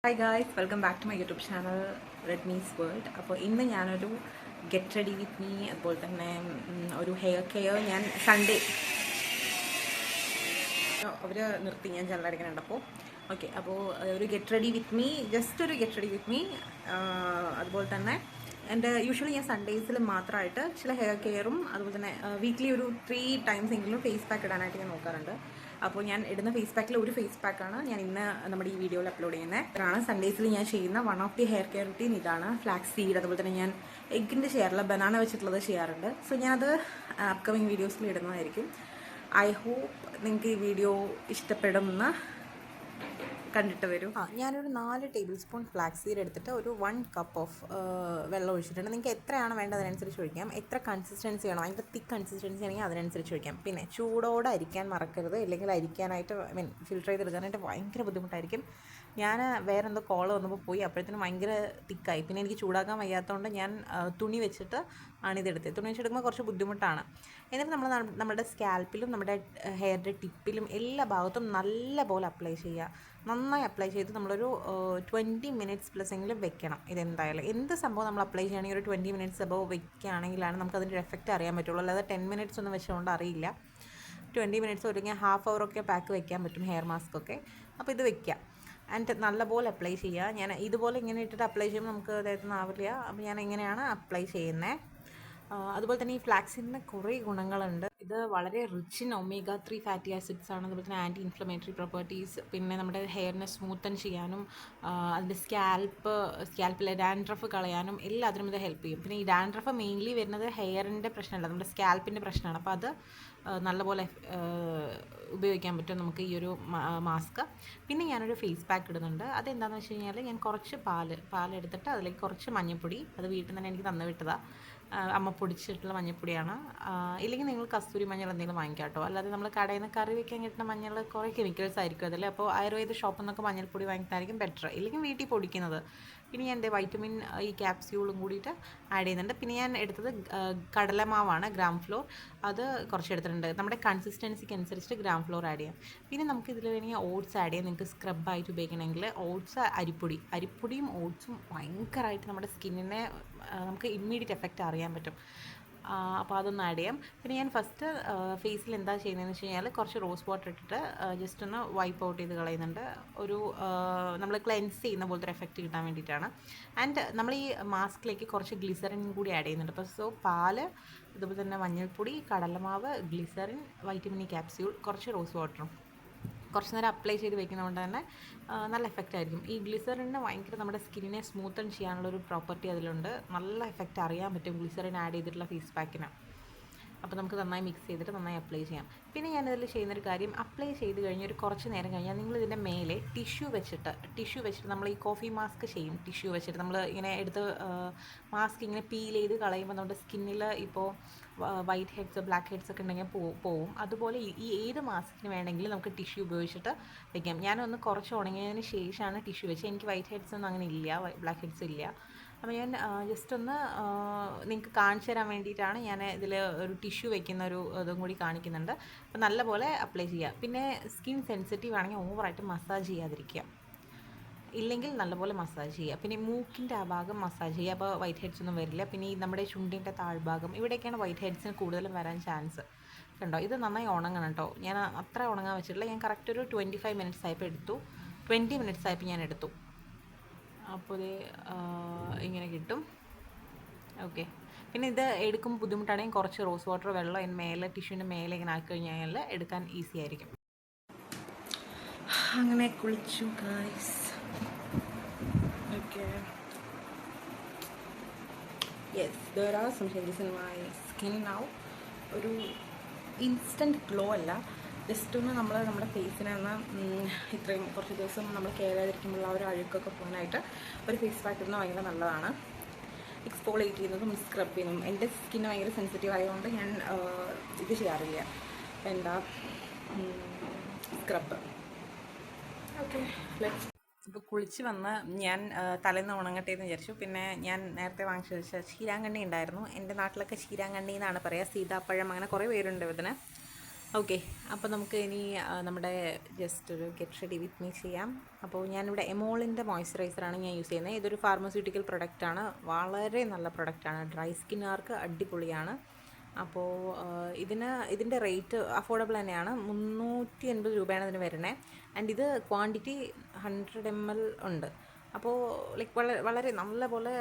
Hi guys, welcome back to my YouTube channel Redmi's world. അപ്പോൾ ഇന്ന് ഞാനൊരു get ready with me, അതുപോലെ തന്നെ ഒരു ഹെയർ കെയർ ഞാൻ സൺഡേ അവർ നിർത്തി, ഞാൻ ചല്ലടിക്കാനുണ്ടപ്പോൾ. ഓക്കെ, അപ്പോൾ ഒരു get ready with me, just ഒരു ഗെറ്റ് റെഡി വിത്ത് മീ. അതുപോലെ തന്നെ എൻ്റെ യൂഷ്വലി ഞാൻ സൺഡേസിൽ മാത്രമായിട്ട് ചില ഹെയർ കെയറും അതുപോലെ തന്നെ വീക്ക്ലി ഒരു 3 ടൈംസ് എങ്കിലും ഫേസ് പാക്ക് ഇടാനായിട്ട് ഞാൻ നോക്കാറുണ്ട്. അപ്പോൾ ഞാൻ ഇടുന്ന ഫേസ് പാക്കിൽ ഒരു ഫേസ് പാക്കാണ് ഞാൻ ഇന്ന് നമ്മുടെ ഈ വീഡിയോയിൽ അപ്ലോഡ് ചെയ്യുന്നത്. ഇതാണ് സൺഡേസിൽ ഞാൻ ചെയ്യുന്ന one of the hair care routine. ഇതാണ് ഫ്ലാക്സ് സീഡ്, അതുപോലെ തന്നെ ഞാൻ എഗ്ഗിൻ്റെ ചെയ്യാറില്ല, ബനാന വെച്ചിട്ടുള്ളത് ചെയ്യാറുണ്ട്. സോ ഞാനത് അപ്കമിങ് വീഡിയോസിൽ ഇടുന്നതായിരിക്കും. ഐ ഹോപ്പ് നിങ്ങൾക്ക് ഈ വീഡിയോ ഇഷ്ടപ്പെടുമെന്ന് കണ്ടിട്ട് വരും. ഞാനൊരു 4 ടേബിൾ സ്പൂൺ ഫ്ലാക്സ് സീഡ് എടുത്തിട്ട് ഒരു 1 കപ്പ് ഓഫ് വെള്ളം ഒഴിച്ചിട്ടുണ്ട്. നിങ്ങൾക്ക് എത്രയാണ് വേണ്ടത് അതിനനുസരിച്ച് ഒഴിക്കാം. എത്ര കൺസിസ്റ്റൻസി വേണം, അതിൻ്റെ തിക്ക് കൺസിസ്റ്റൻസി ആണെങ്കിൽ അതിനനുസരിച്ച് ഒഴിക്കാം. പിന്നെ ചൂടോടെ അരിക്കാൻ മറക്കരുത്, ഇല്ലെങ്കിൽ അരിക്കാനായിട്ട് ഫിൽറ്റർ ചെയ്തെടുക്കാനായിട്ട് ഭയങ്കര ബുദ്ധിമുട്ടായിരിക്കും. ഞാൻ വേറെ എന്തോ കോൾ വന്നപ്പോൾ പോയി, അപ്പോഴത്തേനും ഭയങ്കര തിക്കായി. പിന്നെ എനിക്ക് ചൂടാക്കാൻ വയ്യാത്തതുകൊണ്ട് ഞാൻ തുണി വെച്ചിട്ട് ആണിതെടുത്തത്. തുണി വെച്ചെടുക്കുമ്പോൾ കുറച്ച് ബുദ്ധിമുട്ടാണ്. എന്നിട്ട് നമ്മൾ നമ്മുടെ സ്കാൽപ്പിലും നമ്മുടെ ഹെയറിൻ്റെ ടിപ്പിലും എല്ലാ ഭാഗത്തും നല്ല പോലെ അപ്ലൈ ചെയ്യുക. നന്നായി അപ്ലൈ ചെയ്ത് നമ്മളൊരു 20 മിനിറ്റ്സ് പ്ലസ് എങ്കിലും വെക്കണം. ഇതെന്തായാലും എന്ത് സംഭവം നമ്മൾ അപ്ലൈ ചെയ്യുകയാണെങ്കിൽ ഒരു 20 മിനിറ്റ്സ് അബവ് വെക്കുകയാണെങ്കിലാണ് നമുക്കതിൻ്റെ എഫക്റ്റ് അറിയാൻ പറ്റുള്ളൂ. അല്ലാതെ 10 മിനിറ്റ്സ് ഒന്നും വെച്ചുകൊണ്ട് അറിയില്ല. 20 മിനിറ്റ്സ് ഒരുങ്ങിയ ഹാഫ് അവറൊക്കെ പാക്ക് വെക്കാൻ പറ്റും, ഹെയർ മാസ്ക് ഒക്കെ. അപ്പോൾ ഇത് വെക്കുക, ആൻഡ് നല്ലപോലെ അപ്ലൈ ചെയ്യുക. ഞാൻ ഇതുപോലെ ഇങ്ങനെ ഇട്ടിട്ട് അപ്ലൈ ചെയ്യുമ്പോൾ നമുക്ക് അതായത് ആവില്ല. അപ്പോൾ ഞാൻ എങ്ങനെയാണ് അപ്ലൈ ചെയ്യുന്നത്. അതുപോലെ തന്നെ ഈ ഫ്ലാക്സിന് കുറേ ഗുണങ്ങളുണ്ട്. ഇത് വളരെ rich in omega 3 fatty acids ആണ്. അതുപോലെ തന്നെ ആൻറ്റി ഇൻഫ്ലമേറ്ററി പ്രോപ്പർട്ടീസ്, പിന്നെ നമ്മുടെ ഹെയറിനെ സ്മൂത്തൻ ചെയ്യാനും അതിൻ്റെ സ്കാൽപ്പിലെ ഡാൻഡ്രഫ് കളയാനും എല്ലാത്തിനും ഇത് ഹെൽപ്പ് ചെയ്യും. പിന്നെ ഈ ഡാൻഡ്രഫ് മെയിൻലി വരുന്നത് ഹെയറിൻ്റെ പ്രശ്നമല്ല, നമ്മുടെ സ്കാൽപ്പിൻ്റെ പ്രശ്നമാണ്. അപ്പോൾ അത് നല്ലപോലെ ഉപയോഗിക്കാൻ പറ്റും നമുക്ക് ഈ ഒരു മാസ്ക്. പിന്നെ ഞാനൊരു ഫേസ് പാക്ക് ഇടുന്നുണ്ട്. അതെന്താണെന്ന് വെച്ച് കഴിഞ്ഞാൽ ഞാൻ കുറച്ച് പാലെടുത്തിട്ട് അതിലേക്ക് കുറച്ച് മഞ്ഞൾപ്പൊടി, അത് വീട്ടിൽ നിന്ന് തന്നെ എനിക്ക് തന്നു വിട്ടതാണ്, അമ്മ പൊടിച്ചിട്ടുള്ള മഞ്ഞൾപ്പൊടിയാണ്. ഇല്ലെങ്കിൽ നിങ്ങൾ കസ്തൂരി മഞ്ഞൾ എന്തെങ്കിലും വാങ്ങിക്കാം കേട്ടോ. അല്ലാതെ നമ്മൾ കടയിൽ നിന്ന് കറി വെക്കാൻ കിട്ടുന്ന മഞ്ഞൾ കുറേ കെമിക്കൽസ് ആയിരിക്കും അതിൽ. അപ്പോൾ ആയുർവേദ ഷോപ്പിൽ നിന്നൊക്കെ മഞ്ഞൾപ്പൊടി വാങ്ങിക്കുന്നതായിരിക്കും ബെറ്റർ, ഇല്ലെങ്കിൽ വീട്ടിൽ പൊടിക്കുന്നത്. പിന്നെ ഞാൻ എൻ്റെ വൈറ്റമിൻ ഈ ക്യാപ്സ്യൂളും കൂടിയിട്ട് ആഡ് ചെയ്യുന്നുണ്ട്. പിന്നെ ഞാൻ എടുത്തത് കടലമാവാണ്, ഗ്രാം ഫ്ലോർ, അത് കുറച്ച് എടുത്തിട്ടുണ്ട്. നമ്മുടെ കൺസിസ്റ്റൻസിക്ക് അനുസരിച്ചിട്ട് ഗ്രാം ഫ്ലോർ ആഡ് ചെയ്യാം. പിന്നെ നമുക്ക് ഇതിൽ വേണമെങ്കിൽ ഓട്സ് ആഡ് ചെയ്യാം. നിങ്ങൾക്ക് സ്ക്രബായിട്ട് ഉപയോഗിക്കണമെങ്കിൽ ഓട്സ്, അരിപ്പൊടിയും ഓട്സും ഭയങ്കരമായിട്ട് നമ്മുടെ സ്കിന്നിനെ നമുക്ക് ഇമ്മീഡിയറ്റ് എഫക്റ്റ് അറിയാൻ പറ്റും. അപ്പോൾ അതൊന്ന് ആഡ് ചെയ്യാം. പിന്നെ ഞാൻ ഫസ്റ്റ് ഫേസിൽ എന്താ ചെയ്യുന്നതെന്ന് വെച്ച് കഴിഞ്ഞാൽ കുറച്ച് റോസ് വാട്ടർ ഇട്ടിട്ട് ജസ്റ്റ് ഒന്ന് വൈപ്പ് ഔട്ട് ചെയ്ത് കളയുന്നുണ്ട്. ഒരു നമ്മൾ ക്ലെൻസ് ചെയ്യുന്ന പോലത്തെ ഒരു എഫക്റ്റ് കിട്ടാൻ വേണ്ടിയിട്ടാണ്. ആൻഡ് നമ്മൾ ഈ മാസ്കിലേക്ക് കുറച്ച് ഗ്ലിസറിൻ കൂടി ആഡ് ചെയ്യുന്നുണ്ട്. അപ്പോൾ സോ പാല്, അതുപോലെ തന്നെ മഞ്ഞൾപ്പൊടി, കടലമാവ്, ഗ്ലിസറിൻ, വൈറ്റമിൻ ഇ ക്യാപ്സ്യൂൾ, കുറച്ച് റോസ് വാട്ടറും കുറച്ച് നേരം അപ്ലൈ ചെയ്ത് വെക്കുന്നതുകൊണ്ട് തന്നെ നല്ല എഫക്റ്റ് ആയിരിക്കും. ഈ ഗ്ലിസറിന് ഭയങ്കര നമ്മുടെ സ്കിന്നിനെ സ്മൂത്തൻ ചെയ്യാനുള്ളൊരു പ്രോപ്പർട്ടി അതിലുണ്ട്. നല്ല എഫക്റ്റ് അറിയാൻ പറ്റും ഗ്ലിസറിൻ ആഡ് ചെയ്തിട്ടുള്ള ഫേസ് പാക്കിന്. അപ്പോൾ നമുക്ക് നന്നായി മിക്സ് ചെയ്തിട്ട് നന്നായി അപ്ലൈ ചെയ്യാം. പിന്നെ ഞാനിതിൽ ചെയ്യുന്നൊരു കാര്യം, അപ്ലൈ ചെയ്ത് കഴിഞ്ഞ് ഒരു കുറച്ച് നേരം കഴിഞ്ഞാൽ നിങ്ങളിതിൻ്റെ മേലെ ടിഷ്യൂ വെച്ചിട്ട് നമ്മൾ ഈ കോഫി മാസ്ക് ചെയ്യും. ടിഷ്യൂ വെച്ചിട്ട് നമ്മൾ ഇങ്ങനെ എടുത്ത് മാസ്ക് ഇങ്ങനെ പീൽ ചെയ്ത് കളയുമ്പോൾ നമ്മുടെ സ്കിന്നിൽ ഇപ്പോൾ വൈറ്റ് ഹെഡ്സ്, ബ്ലാക്ക് ഹെഡ്സ് ഒക്കെ ഉണ്ടെങ്കിൽ പോവും. അതുപോലെ ഈ ഏത് മാസ്കിന് വേണമെങ്കിലും നമുക്ക് ടിഷ്യൂ ഉപയോഗിച്ചിട്ട് വയ്ക്കാം. ഞാനൊന്ന് കുറച്ച് ഉണങ്ങിയതിന് ശേഷമാണ് ടിഷ്യൂ വെച്ചത്. എനിക്ക് വൈറ്റ് ഹെഡ്സ് ഒന്നും അങ്ങനെ ഇല്ല, ബ്ലാക്ക് ഹെഡ്സ് ഇല്ല. അപ്പോൾ ഞാൻ ജസ്റ്റ് ഒന്ന് നിങ്ങൾക്ക് കാണിച്ചു തരാൻ വേണ്ടിയിട്ടാണ് ഞാൻ ഇതിൽ ഒരു ടിഷ്യൂ വെക്കുന്ന ഒരു ഇതും കൂടി കാണിക്കുന്നുണ്ട്. അപ്പോൾ നല്ലപോലെ അപ്ലൈ ചെയ്യുക. പിന്നെ സ്കിൻ സെൻസിറ്റീവ് ആണെങ്കിൽ ഓവറായിട്ട് മസാജ് ചെയ്യാതിരിക്കുക, ഇല്ലെങ്കിൽ നല്ലപോലെ മസാജ് ചെയ്യുക. പിന്നെ മൂക്കിൻ്റെ ആ ഭാഗം മസാജ് ചെയ്യുക, അപ്പോൾ വൈറ്റ് ഹെഡ്സ് ഒന്നും വരില്ല. പിന്നെ ഈ നമ്മുടെ ചുണ്ടിൻ്റെ താഴ്ഭാഗം, ഇവിടെയൊക്കെയാണ് വൈറ്റ് ഹെഡ്സിന് കൂടുതലും വരാൻ ചാൻസ്. കണ്ടോ, ഇത് നന്നായി ഉണങ്ങണം കേട്ടോ. ഞാൻ അത്ര ഉണങ്ങാൻ വെച്ചിട്ടില്ല. ഞാൻ കറക്റ്റ് ഒരു 25 മിനിറ്റ്സ് ആയപ്പോൾ എടുത്തു, 20 മിനിറ്റ്സ് ആയപ്പോൾ ഞാൻ എടുത്തു. അപ്പോൾ ഇത് ഇങ്ങനെ കിട്ടും. ഓക്കെ, പിന്നെ ഇത് എടുക്കുമ്പോൾ ബുദ്ധിമുട്ടാണെങ്കിൽ കുറച്ച് റോസ് വാട്ടർ വെള്ളം അതിന് മേലെ, ടിഷ്യൂവിൻ്റെ മേലെ ഇങ്ങനെ ആക്കി കഴിഞ്ഞാൽ എടുക്കാൻ ഈസി ആയിരിക്കും. അങ്ങനെ കുളിച്ചു guys. Okay, yes, there are some changes in my skin now. ഒരു ഇൻസ്റ്റൻറ്റ് ഗ്ലോ അല്ല, ജസ്റ്റ് ഒന്ന് നമ്മുടെ ഫേസിനെ ഒന്ന് ഇത്രയും കുറച്ച് ദിവസം നമ്മൾ കെയർ ചെയ്തിരിക്കുമ്പോൾ ആ ഒരു അഴുക്കൊക്കെ പോകാനായിട്ട് ഒരു ഫേസ് പാക്ക് ഇടുന്നത് ഭയങ്കര നല്ലതാണ്. എക്സ്ഫോളിയേറ്റ് ചെയ്യുന്നതും സ്ക്രബ് ചെയ്യുന്നതും. എൻ്റെ സ്കിന്ന് ഭയങ്കര സെൻസിറ്റീവ് ആയതുകൊണ്ട് ഞാൻ ഇത് ചെയ്യാറില്ല, എന്താ സ്ക്രബ്. Okay, let's. ഇപ്പോൾ കുളിച്ച് വന്ന് ഞാൻ തലേന്ന് ഉണങ്ങട്ടെ എന്ന് വിചാരിച്ചു. പിന്നെ ഞാൻ നേരത്തെ വാങ്ങിച്ചു വെച്ച ചീരാങ്കണ്ണി ഉണ്ടായിരുന്നു. എൻ്റെ നാട്ടിലൊക്കെ ചീരാങ്കണ്ണി എന്നാണ് പറയുക, സീതാപ്പഴം, അങ്ങനെ കുറേ പേരുണ്ട് ഇതിന്. ഓക്കെ, അപ്പോൾ നമുക്ക് ഇനി നമ്മുടെ ജസ്റ്റ് ഒരു ഗെറ്റ് റെഡി വിത്ത് മീ ചെയ്യാം. അപ്പോൾ ഞാനിവിടെ എമോളിൻ്റെ മോയ്സ്ചറൈസറാണ് ഞാൻ യൂസ് ചെയ്യുന്നത്. ഇതൊരു ഫാർമസ്യൂട്ടിക്കൽ പ്രൊഡക്റ്റാണ്, വളരെ നല്ല പ്രൊഡക്റ്റാണ്, ഡ്രൈ സ്കിന്നുകാർക്ക് അടിപൊളിയാണ്. അപ്പോൾ ഇതിൻ്റെ റേറ്റ് അഫോർഡബിൾ തന്നെയാണ്, 380 രൂപയാണ് ഇതിന് വരുന്നത്. ആൻഡ് ഇത് ക്വാണ്ടിറ്റി 100 ml ഉണ്ട്. അപ്പോൾ ലൈക്ക് വളരെ നല്ലപോലെ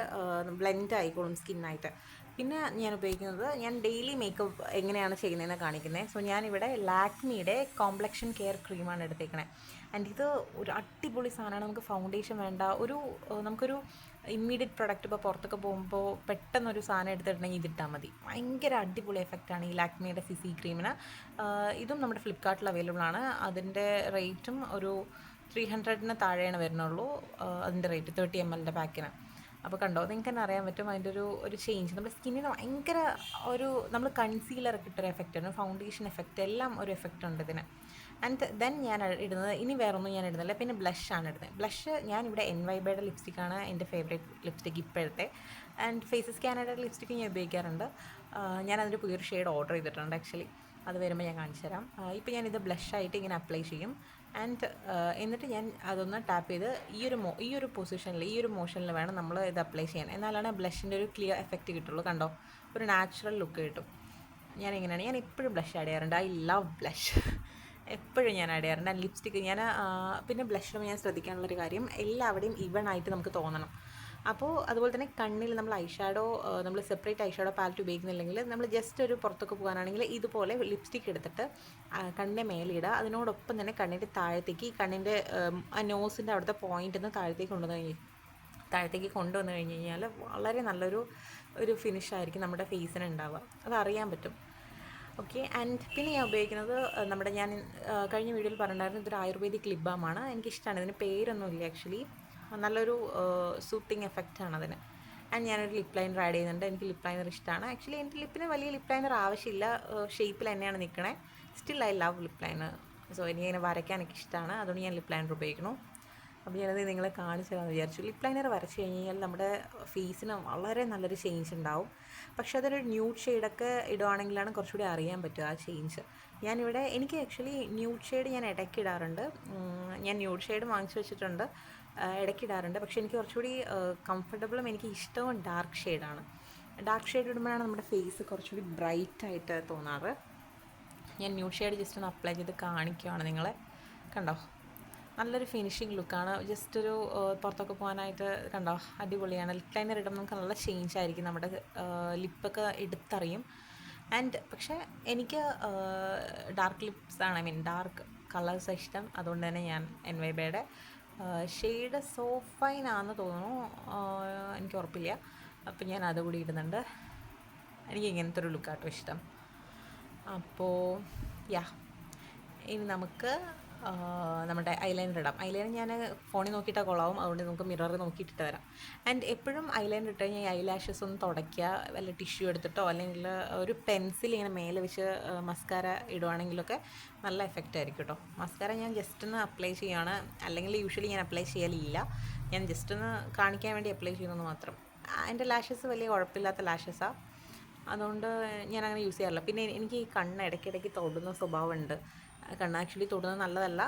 ബ്ലെൻഡ് ആയിക്കോളും സ്കിന്നായിട്ട്. പിന്നെ ഞാൻ ഉപയോഗിക്കുന്നത്, ഞാൻ ഡെയിലി മേക്കപ്പ് എങ്ങനെയാണ് ചെയ്യുന്നതെന്ന് കാണിക്കുന്നത്. സോ ഞാനിവിടെ ലാക്മിയുടെ കോംപ്ലക്ഷൻ കെയർ ക്രീമാണ് എടുത്തേക്കണേ. ആൻഡ് ഇത് ഒരു അടിപൊളി സാധനമാണ്. നമുക്ക് ഫൗണ്ടേഷൻ വേണ്ട, നമുക്കൊരു ഇമ്മീഡിയറ്റ് പ്രൊഡക്റ്റ് ഇപ്പോൾ പുറത്തൊക്കെ പോകുമ്പോൾ പെട്ടെന്നൊരു സാധനം എടുത്തിട്ടുണ്ടെങ്കിൽ ഇതിട്ടാൽ മതി. ഭയങ്കര അടിപൊളി എഫക്റ്റാണ് ഈ ലാക്മിയുടെ CC ക്രീമിന്. ഇതും നമ്മുടെ ഫ്ലിപ്കാർട്ടിൽ അവൈലബിൾ ആണ്. അതിൻ്റെ റേറ്റും ഒരു 300 താഴെയാണ് വരുന്നുള്ളൂ. അതിൻ്റെ റേറ്റ് 30 ml പാക്കിന്. അപ്പോൾ കണ്ടോ, നിങ്ങൾക്ക് തന്നെ അറിയാൻ പറ്റും അതിൻ്റെ ഒരു ചേഞ്ച്. നമ്മുടെ സ്കിന്നിന് ഭയങ്കര നമ്മൾ കൺസീലറൊക്കെ ഇട്ടൊരു എഫക്റ്റാണ്, ഫൗണ്ടേഷൻ എഫക്റ്റ്, എല്ലാം ഒരു എഫക്റ്റ് ഉണ്ട് ഇതിന്. ആൻഡ് ദെൻ ഞാൻ ഇടുന്നത്, ഇനി വേറൊന്നും ഞാൻ ഇടുന്നില്ല, പിന്നെ ബ്ലഷാണ് ഇടുന്നത്. ബ്ലഷ് ഞാനിവിടെ NYBയുടെ ലിപ്സ്റ്റിക്കാണ് എൻ്റെ ഫേവറേറ്റ് ലിപ്സ്റ്റിക്ക് ഇപ്പോഴത്തെ. ആൻഡ് ഫേസസ് കാനഡയുടെ ലിപ്സ്റ്റിക്ക് ഞാൻ ഉപയോഗിക്കാറുണ്ട്. ഞാനതിൻ്റെ പുതിയൊരു ഷെയ്ഡ് ഓർഡർ ചെയ്തിട്ടുണ്ട് ആക്ച്വലി, അത് വരുമ്പോൾ ഞാൻ കാണിച്ചു തരാം. ഇപ്പോൾ ഞാനിത് ബ്ലഷായിട്ട് ഇങ്ങനെ അപ്ലൈ ചെയ്യും. ആൻഡ് എന്നിട്ട് ഞാൻ അതൊന്ന് ടാപ്പ് ചെയ്ത് ഈ ഒരു പൊസിഷനിൽ, ഈ ഒരു മോഷനിൽ വേണം നമ്മൾ ഇത് അപ്ലൈ ചെയ്യാൻ. എന്നാലാണ് ബ്ലഷിൻ്റെ ഒരു ക്ലിയർ എഫക്റ്റ് കിട്ടുള്ളൂ. കണ്ടോ, ഒരു നാച്ചുറൽ ലുക്ക് കിട്ടും. ഞാൻ എപ്പോഴും ബ്ലഷ് ആഡ് ചെയ്യാറുണ്ട്. ഐ ലവ് ബ്ലഷ്, എപ്പോഴും ഞാൻ ആഡ് ചെയ്യാറുണ്ട്. ആൻഡ് ലിപ്സ്റ്റിക്ക് പിന്നെ ബ്ലഷിലും ഞാൻ ശ്രദ്ധിക്കാനുള്ളൊരു കാര്യം, എല്ലാവിടെയും ഈവൺ ആയിട്ട് നമുക്ക് തോന്നണം. അപ്പോൾ അതുപോലെ തന്നെ കണ്ണിൽ നമ്മൾ നമ്മൾ സെപ്പറേറ്റ് ഐഷാഡോ പാലറ്റ് ഉപയോഗിക്കുന്നില്ലെങ്കിൽ, നമ്മൾ ജസ്റ്റ് ഒരു പുറത്തൊക്കെ പോകാനാണെങ്കിൽ ഇതുപോലെ ലിപ്സ്റ്റിക്ക് എടുത്തിട്ട് കണ്ണിൻ്റെ മേലിടുക. അതിനോടൊപ്പം തന്നെ കണ്ണിൻ്റെ താഴത്തേക്ക്, കണ്ണിൻ്റെ ആ നോസിൻ്റെ അവിടുത്തെ പോയിൻ്റിൽ നിന്ന് താഴത്തേക്ക് കൊണ്ടുവന്ന് കഴിഞ്ഞാൽ വളരെ നല്ലൊരു ഫിനിഷായിരിക്കും നമ്മുടെ ഫേസിന് ഉണ്ടാവുക. അതറിയാൻ പറ്റും. ഓക്കെ, ആൻഡ് പിന്നെ ഞാൻ ഉപയോഗിക്കുന്നത് ഞാൻ കഴിഞ്ഞ വീഡിയോയിൽ പറഞ്ഞിട്ടുണ്ടായിരുന്നു, ഇതൊരു ആയുർവേദിക് ലിപ് ബാമാണ്. എനിക്കിഷ്ടമാണ്. ഇതിന് പേരൊന്നുമില്ല ആക്ച്വലി, നല്ലൊരു സൂത്തിങ് എഫക്റ്റാണ് അതിന്. ആൻഡ് ഞാനൊരു ലിപ് ലൈനർ ആഡ് ചെയ്യുന്നുണ്ട്. എനിക്ക് ലിപ് ലൈനർ ഇഷ്ടമാണ് ആക്ച്വലി. എൻ്റെ ലിപ്പിന് വലിയ ലിപ് ലൈനർ ആവശ്യമില്ല, ഷേപ്പിൽ തന്നെയാണ് നിൽക്കണേ. Still I love lip liner. So എനിക്കിങ്ങനെ വരയ്ക്കാനൊക്കെ ഇഷ്ടമാണ്, അതുകൊണ്ട് ഞാൻ ലിപ് ലൈനർ ഉപയോഗിക്കുന്നു. അപ്പോൾ ഞാനത് നിങ്ങളെ കാണിച്ചു തരാമെന്ന് വിചാരിച്ചു. ലിപ് ലൈനർ വരച്ച് കഴിഞ്ഞാൽ നമ്മുടെ ഫേസിന് വളരെ നല്ലൊരു ചേഞ്ച് ഉണ്ടാവും. പക്ഷേ അതൊരു ന്യൂഡ് ഷെയ്ഡൊക്കെ ഇടുവാണെങ്കിലാണ് കുറച്ചുകൂടി അറിയാൻ പറ്റുക ആ ചേഞ്ച്. എനിക്ക് ആക്ച്വലി ന്യൂഡ് ഷെയ്ഡ് ഞാൻ ഇടയ്ക്ക് ഇടാറുണ്ട്. ഞാൻ ന്യൂഡ് ഷെയ്ഡ് വാങ്ങിച്ചു വെച്ചിട്ടുണ്ട്, ഇടയ്ക്കിടാറുണ്ട്. പക്ഷേ എനിക്ക് കുറച്ചുകൂടി കംഫർട്ടബിളും എനിക്ക് ഇഷ്ടവും ഡാർക്ക് ഷെയ്ഡാണ്. ഡാർക്ക് ഷെയ്ഡ് ഇടുമ്പോഴാണ് നമ്മുടെ ഫേസ് കുറച്ചുകൂടി ബ്രൈറ്റായിട്ട് തോന്നാറ്. ഞാൻ ന്യൂഡ് ഷെയ്ഡ് ജസ്റ്റ് ഒന്ന് അപ്ലൈ ചെയ്ത് കാണിക്കുകയാണ് നിങ്ങളെ. കണ്ടോ, നല്ലൊരു ഫിനിഷിങ് ലുക്കാണ്. ജസ്റ്റ് ഒരു പുറത്തൊക്കെ പോകാനായിട്ട് കണ്ടോ, അടിപൊളിയാണ്. ലിപ് ലൈനർ ഇടുമ്പോൾ നമുക്ക് നല്ല ചേഞ്ച് ആയിരിക്കും, നമ്മുടെ ലിപ്പൊക്കെ എടുത്തറിയും. ആൻഡ് പക്ഷേ എനിക്ക് ഡാർക്ക് ലിപ്സാണ്, ഡാർക്ക് കളേഴ്സാണ് ഇഷ്ടം. അതുകൊണ്ട് തന്നെ ഞാൻ NYBയുടെ ഷെയ്ഡ് സോഫൈനാണെന്ന് തോന്നുന്നു, എനിക്ക് ഉറപ്പില്ല. അപ്പം ഞാൻ അതുകൂടി ഇടുന്നുണ്ട്. എനിക്ക് ഇങ്ങനത്തെ ഒരു ലുക്കാട്ടോ ഇഷ്ടം. അപ്പോൾ ഇനി നമുക്ക് നമ്മുടെ ഐലൈനർ ഇടാം. ഐലൈനർ ഞാൻ ഫോണിൽ നോക്കിയിട്ടാൽ കൊള്ളാവും, അതുകൊണ്ട് നമുക്ക് മിററിൽ നോക്കിയിട്ടിട്ട് വരാം. ആൻഡ് എപ്പോഴും ഐലൈനർ ഇട്ട് കഴിഞ്ഞാൽ ഐലാഷസ് ഒന്ന് തുടയ്ക്കുക, വല്ല ടിഷ്യൂ എടുത്തിട്ടോ അല്ലെങ്കിൽ ഒരു പെൻസിൽ ഇങ്ങനെ മേലെ വെച്ച് മസ്കാര ഇടുവാണെങ്കിലൊക്കെ നല്ല എഫക്റ്റ് ആയിരിക്കും കേട്ടോ. മസ്കാര ഞാൻ ജസ്റ്റ് ഒന്ന് അപ്ലൈ ചെയ്യുകയാണ്, അല്ലെങ്കിൽ യൂഷ്വലി ഞാൻ അപ്ലൈ ചെയ്യലില്ല. ഞാൻ ജസ്റ്റ് ഒന്ന് കാണിക്കാൻ വേണ്ടി അപ്ലൈ ചെയ്യുന്നത് മാത്രം. എൻ്റെ ലാഷസ് വലിയ കുഴപ്പമില്ലാത്ത ലാഷസാണ്, അതുകൊണ്ട് ഞാൻ അങ്ങനെ യൂസ് ചെയ്യാറില്ല. പിന്നെ എനിക്ക് ഈ കണ്ണ് ഇടയ്ക്കിടയ്ക്ക് തൊടുന്ന സ്വഭാവമുണ്ട്. കണ്ണ് ആക്ച്വലി തൊടുന്നത് നല്ലതല്ല,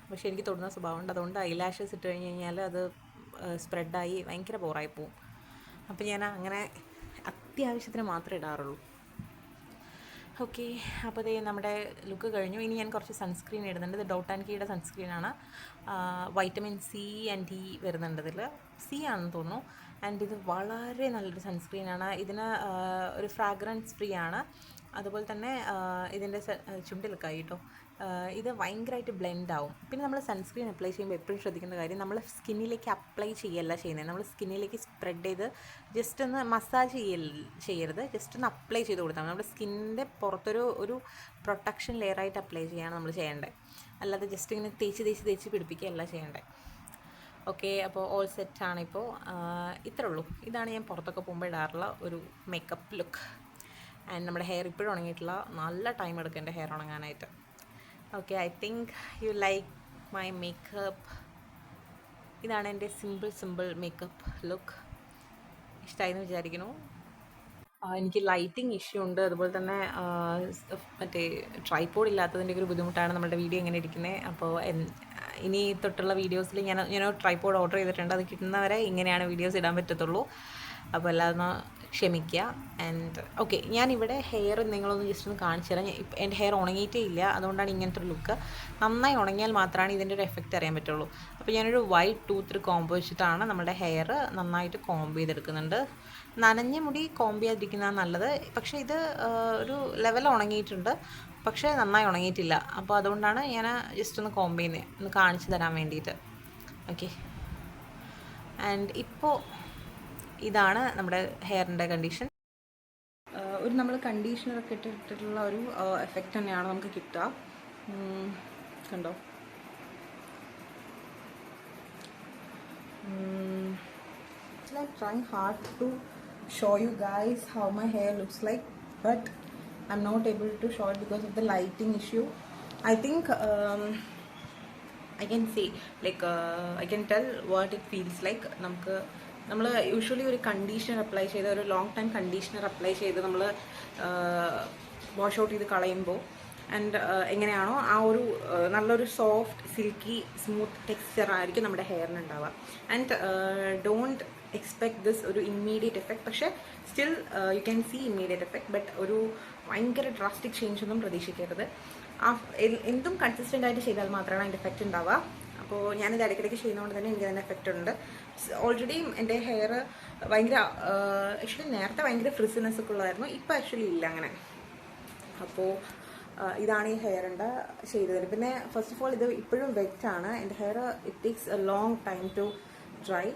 പക്ഷേ എനിക്ക് തൊടുന്ന സ്വഭാവമുണ്ട്. അതുകൊണ്ട് ഐലാഷസ് ഇട്ട് കഴിഞ്ഞ് കഴിഞ്ഞാൽ അത് സ്പ്രെഡായി ഭയങ്കര ബോറായി പോവും. അപ്പോൾ ഞാൻ അങ്ങനെ അത്യാവശ്യത്തിന് മാത്രമേ ഇടാറുള്ളൂ. ഓക്കെ, അപ്പോൾ ഇത് നമ്മുടെ ലുക്ക് കഴിഞ്ഞു. ഇനി ഞാൻ കുറച്ച് സൺസ്ക്രീൻ ഇടുന്നുണ്ട്. ഇത് ഡോട്ട് ആൻഡ് കീയുടെ സൺസ്ക്രീനാണ്. വൈറ്റമിൻ C ആൻഡ് D വരുന്നുണ്ട് ഇതിൽ. C ആണെന്ന് തോന്നുന്നു. ആൻഡ് ഇത് വളരെ നല്ലൊരു സൺസ്ക്രീനാണ്. ഇതിന് ഒരു ഫ്രാഗ്രൻസ് ഫ്രീ ആണ്. അതുപോലെ തന്നെ ഇതിൻ്റെ ചുണ്ടിലൊക്കെ കേട്ടോ, ഇത് ഭയങ്കരമായിട്ട് ബ്ലെൻഡ് ആവും. പിന്നെ നമ്മൾ സൺസ്ക്രീൻ അപ്ലൈ ചെയ്യുമ്പോൾ എപ്പോഴും ശ്രദ്ധിക്കേണ്ട കാര്യം, നമ്മൾ സ്കിന്നിലേക്ക് അപ്ലൈ ചെയ്യല്ല ചെയ്യുന്നത്. നമ്മൾ സ്കിന്നിലേക്ക് സ്പ്രെഡ് ചെയ്ത് ജസ്റ്റ് ഒന്ന് മസാജ് ചെയ്യരുത്, ജസ്റ്റ് ഒന്ന് അപ്ലൈ ചെയ്ത് കൊടുത്താൽ നമ്മുടെ സ്കിന്നിൻ്റെ പുറത്തൊരു പ്രൊട്ടക്ഷൻ ലെയറായിട്ട് അപ്ലൈ ചെയ്യാണ് നമ്മൾ ചെയ്യേണ്ടത്. അല്ലാതെ ജസ്റ്റ് ഇങ്ങനെ തേച്ച് പിടിപ്പിക്കുകയല്ല ചെയ്യേണ്ടത്. ഓക്കെ, അപ്പോൾ ഓൾ സെറ്റാണ്. ഇപ്പോൾ ഇത്രേ ഉള്ളൂ. ഇതാണ് ഞാൻ പുറത്തൊക്കെ പോകുമ്പോൾ ഇടാറുള്ള ഒരു മേക്കപ്പ് ലുക്ക്. ആൻഡ് നമ്മുടെ ഹെയർ ഇപ്പോഴും ഉണങ്ങിയിട്ടില്ല, നല്ല ടൈം എടുക്കും എൻ്റെ ഹെയർ ഉണങ്ങാനായിട്ട്. Okay, I think you like my makeup. ഇതാണ് എൻ്റെ സിമ്പിൾ മേക്കപ്പ് ലുക്ക്. ഇഷ്ടമായെന്ന് വിചാരിക്കുന്നു. എനിക്ക് ലൈറ്റിംഗ് ഇഷ്യൂ ഉണ്ട്. അതുപോലെ തന്നെ മറ്റേ ട്രൈപോഡ് ഇല്ലാത്തതിൻ്റെ ഒരു ബുദ്ധിമുട്ടാണ് നമ്മുടെ വീഡിയോ ഇങ്ങനെ ഇരിക്കുന്നത്. അപ്പോൾ ഇനി തൊട്ടുള്ള വീഡിയോസിൽ ഞാൻ ട്രൈപോഡ് ഓർഡർ ചെയ്തിട്ടുണ്ട്. അത് കിട്ടുന്നവരെ ഇങ്ങനെയാണ് വീഡിയോസ് ഇടാൻ പറ്റത്തുള്ളൂ. അപ്പോൾ എല്ലാവരും ക്ഷമിക്കുക. ആൻഡ് ഓക്കെ, ഞാനിവിടെ ഹെയർ നിങ്ങളൊന്ന് ജസ്റ്റ് ഒന്ന് കാണിച്ചു തരാം. എൻ്റെ ഹെയർ ഉണങ്ങിയിട്ടേ ഇല്ല, അതുകൊണ്ടാണ് ഇങ്ങനത്തെ ഒരു ലുക്ക്. നന്നായി ഉണങ്ങിയാൽ മാത്രമാണ് ഇതിൻ്റെ ഒരു എഫക്റ്റ് അറിയാൻ പറ്റുള്ളൂ. അപ്പോൾ ഞാനൊരു വൈറ്റ് ടൂത്ത് കോംബ് വെച്ചിട്ടാണ് നമ്മുടെ ഹെയർ നന്നായിട്ട് കോംബ് ചെയ്തെടുക്കുന്നുണ്ട്. നനഞ്ഞ മുടി കോംബ് ചെയ്യാതിരിക്കുന്നതാണ് നല്ലത്. പക്ഷേ ഇത് ഒരു ലെവൽ ഉണങ്ങിയിട്ടുണ്ട്, പക്ഷേ നന്നായി ഉണങ്ങിയിട്ടില്ല. അപ്പോൾ അതുകൊണ്ടാണ് ഞാൻ ജസ്റ്റ് ഒന്ന് കോംബ് ചെയ്യുന്നത്, ഒന്ന് കാണിച്ചു തരാൻ വേണ്ടിയിട്ട്. ഓക്കെ, ആൻഡ് ഇപ്പോൾ ഇതാണ് നമ്മുടെ ഹെയറിൻ്റെ കണ്ടീഷൻ. ഒരു നമ്മൾ കണ്ടീഷണറൊക്കെ ഇട്ടിട്ടുള്ള ഒരു എഫക്റ്റ് തന്നെയാണ് നമുക്ക് കിട്ടുക. കണ്ടോ? I'm trying hard to show you guys how my hair looks like, but I'm not able to show it because of the lighting issue. I think I can see, like I can tell what it feels like. നമ്മൾ usually ഒരു conditioner apply ചെയ്ത്, ഒരു long time conditioner apply ചെയ്ത് നമ്മൾ wash out ചെയ്ത് കളയുമ്പോൾ and എങ്ങനെയാണോ ആ ഒരു നല്ലൊരു സോഫ്റ്റ് സിൽക്കി സ്മൂത്ത് ടെക്സ്ചർ ആയിരിക്കും നമ്മുടെ ഹെയറിന് ഉണ്ടാവുക. ആൻഡ് ഡോണ്ട് എക്സ്പെക്ട് ദിസ് ഒരു ഇമ്മീഡിയറ്റ് എഫക്റ്റ്. പക്ഷേ still you can see immediate effect, but ഒരു ഭയങ്കര ഡ്രാസ്റ്റിക് ചേഞ്ച് ഒന്നും പ്രതീക്ഷിക്കരുത്. എന്തും കൺസിസ്റ്റൻ്റ് ആയിട്ട് ചെയ്താൽ മാത്രമാണ് അതിൻ്റെ എഫക്റ്റ് ഉണ്ടാവുക. അപ്പോൾ ഞാനിത് ഇടയ്ക്കിടയ്ക്ക് ചെയ്യുന്നതുകൊണ്ട് തന്നെ എനിക്ക് അതിൻ്റെ എഫക്റ്റ് ഉണ്ട്. ഓൾറെഡി എൻ്റെ ഹെയർ ഭയങ്കര ആക്ച്വലി നേരത്തെ ഭയങ്കര ഫ്രിസിനെസ് ഒക്കെ ഉള്ളതായിരുന്നു, ഇപ്പോൾ ആക്ച്വലി ഇല്ല അങ്ങനെ. അപ്പോൾ ഇതാണ് ഈ ഹെയറിൻ്റെ ചെയ്ത് തരും. പിന്നെ ഫസ്റ്റ് ഓഫ് ഓൾ ഇത് ഇപ്പോഴും വെറ്റാണ് എൻ്റെ hair. It takes a long time to dry.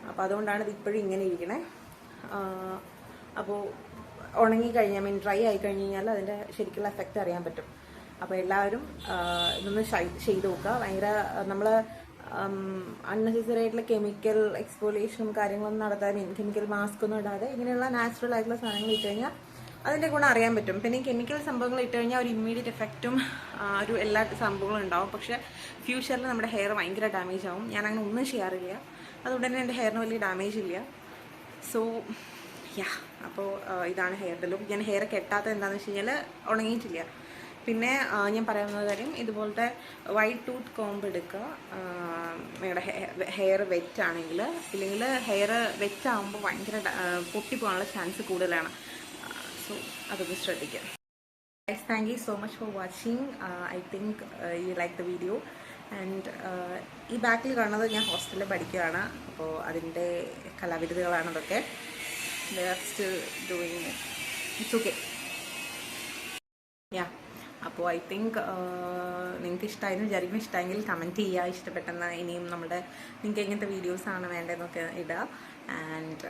അപ്പോൾ അതുകൊണ്ടാണ് ഇത് ഇപ്പോഴും ഇങ്ങനെ ഇരിക്കണേ. അപ്പോൾ ഉണങ്ങിക്കഴിഞ്ഞാൽ ഡ്രൈ ആയി കഴിഞ്ഞ് കഴിഞ്ഞാൽ അതിൻ്റെ ശരിക്കുള്ള എഫക്റ്റ് അറിയാൻ പറ്റും. അപ്പോൾ എല്ലാവരും ഇതൊന്ന് ചെയ്ത് നോക്കുക. ഭയങ്കര നമ്മൾ അൺനെസസറി ആയിട്ടുള്ള കെമിക്കൽ എക്സ്പോളിയേഷനും കാര്യങ്ങളൊന്നും നടത്താതെ, കെമിക്കൽ മാസ്ക് ഒന്നും ഇടാതെ ഇങ്ങനെയുള്ള നാച്ചുറൽ ആയിട്ടുള്ള സാധനങ്ങൾ ഇട്ട് കഴിഞ്ഞാൽ അതിൻ്റെ ഗുണം അറിയാൻ പറ്റും. പിന്നെ ഈ കെമിക്കൽ സംഭവങ്ങൾ ഇട്ട് കഴിഞ്ഞാൽ ഒരു ഇമ്മീഡിയറ്റ് എഫക്റ്റും ഒരു എല്ലാ സംഭവങ്ങളും ഉണ്ടാവും. പക്ഷേ ഫ്യൂച്ചറിൽ നമ്മുടെ ഹെയർ ഭയങ്കര ഡാമേജ് ആവും. ഞാൻ അങ്ങനെ ഒന്നും ചെയ്യാറില്ല, അതുകൊണ്ട് തന്നെ എൻ്റെ ഹെയറിന് വലിയ ഡാമേജ് ഇല്ല. സോ യാ, അപ്പോൾ ഇതാണ് ഹെയറിൻ്റെ ലുക്ക്. ഞാൻ ഹെയർ കെട്ടാത്തത് എന്താണെന്ന് വെച്ച് കഴിഞ്ഞാൽ ഉണങ്ങിയിട്ടില്ല. പിന്നെ ഞാൻ പറയാവുന്ന കാര്യം, ഇതുപോലത്തെ വൈറ്റ് ടൂത്ത് കോംബ് എടുക്കുക നിങ്ങളുടെ ഹെയർ വെറ്റ് ആണെങ്കിൽ. ഇല്ലെങ്കിൽ ഹെയർ വെറ്റ് ആകുമ്പോൾ ഭയങ്കര പൊട്ടിപ്പോകാനുള്ള ചാൻസ് കൂടുതലാണ്. സോ അതൊന്ന് ശ്രദ്ധിക്കുക. Guys, thank you so much for watching. I think you like the video. And ഈ ബാക്കിൽ കാണുന്നത് ഞാൻ ഹോസ്റ്റലിൽ പഠിക്കുകയാണ്. അപ്പോൾ അതിൻ്റെ കലാവിരുതുകളാണ് അതൊക്കെ. They are still doing it. It's okay. Yeah. അപ്പോൾ ഐ തിങ്ക് നിങ്ങൾക്ക് ഇഷ്ടമായിരുന്നു വിചാരിക്കും. ഇഷ്ടമെങ്കിൽ കമൻറ്റ് ചെയ്യുക. ഇഷ്ടപ്പെട്ടെന്ന് ഇനിയും നിങ്ങൾക്ക് എങ്ങനത്തെ വീഡിയോസാണ് വേണ്ടതെന്നൊക്കെ ഇടുക. ആൻഡ്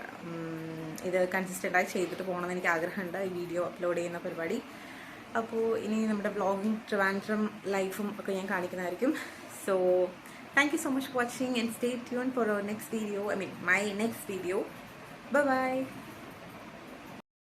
ഇത് കൺസിസ്റ്റൻ്റായി ചെയ്തിട്ട് പോകണമെന്ന് എനിക്ക് ആഗ്രഹമുണ്ട്, ഈ വീഡിയോ അപ്ലോഡ് ചെയ്യുന്ന പരിപാടി. അപ്പോൾ ഇനി നമ്മുടെ വ്ളോഗിങ് ട്രിവാൻഡ്രം ലൈഫും ഒക്കെ ഞാൻ കാണിക്കുന്നതായിരിക്കും. So thank you so much for watching and stay tune for our next video. my next video. Bye bye.